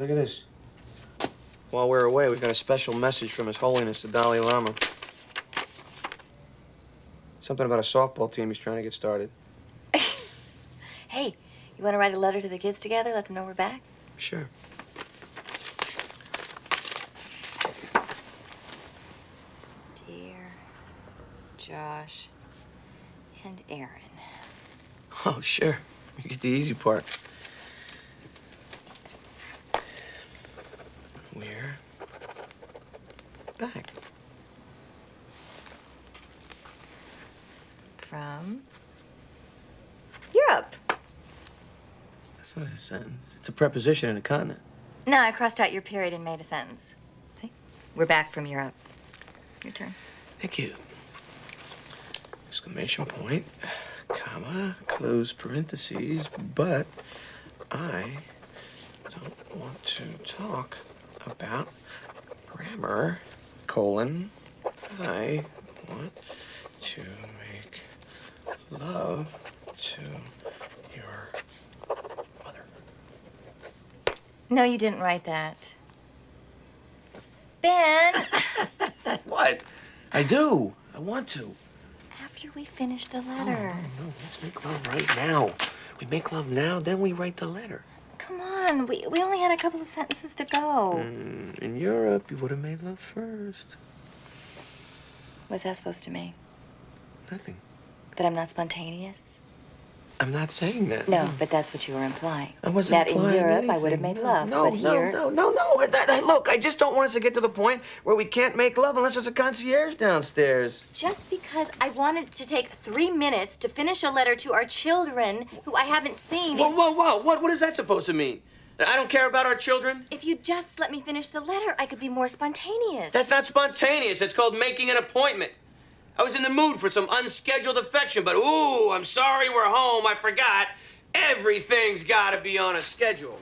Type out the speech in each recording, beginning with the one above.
look at this. While we're away, we've got a special message from His Holiness the Dalai Lama. Something about a softball team he's trying to get started. Hey, you want to write a letter to the kids together? Let them know we're back? Sure. Dear Josh and Aaron. Oh, sure. You get the easy part. We're back. From Europe. That's not a sentence. It's a preposition in a continent. No, I crossed out your period and made a sentence. See? We're back from Europe. Your turn. Thank you. Exclamation point, comma, close parentheses, but I don't want to talk about grammar, colon, I want to make love to your mother. No, you didn't write that. Ben! What? I do. I want to. After we finish the letter. No, let's make love right now. We make love now, then we write the letter. Come on, we only had a couple of sentences to go. In Europe, you would have made love first. What's that supposed to mean? Nothing. That I'm not spontaneous? I'm not saying that. No, but that's what you were implying. I wasn't that implying in Europe anything. I would have made love, No, but here... No. Look, I just don't want us to get to the point where we can't make love unless there's a concierge downstairs. Just because I wanted to take 3 minutes to finish a letter to our children who I haven't seen... Whoa. What is that supposed to mean? That I don't care about our children? If you just let me finish the letter, I could be more spontaneous. That's not spontaneous. It's called making an appointment. I was in the mood for some unscheduled affection, but ooh, I'm sorry we're home. I forgot. Everything's gotta be on a schedule.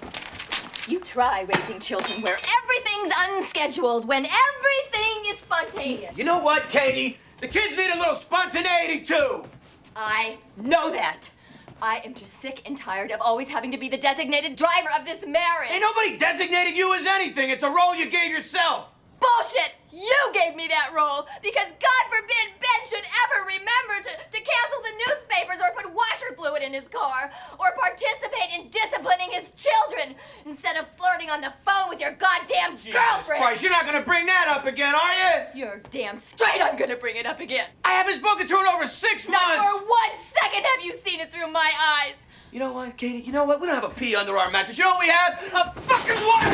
You try raising children where everything's unscheduled when everything is spontaneous. You know what, Katie? The kids need a little spontaneity, too. I know that. I am just sick and tired of always having to be the designated driver of this marriage. Ain't nobody designated you as anything. It's a role you gave yourself. Bullshit! You gave me that role because God forbid Ben should ever remember to cancel the newspapers or put washer fluid in his car or participate in disciplining his children instead of flirting on the phone with your goddamn girlfriend. Christ, you're not gonna bring that up again, are you? You're damn straight I'm gonna bring it up again. I haven't spoken to her in over 6 months. Not for 1 second have you seen it through my eyes. You know what, Katie? You know what? We don't have a pea under our mattress. You know what we have? A fucking water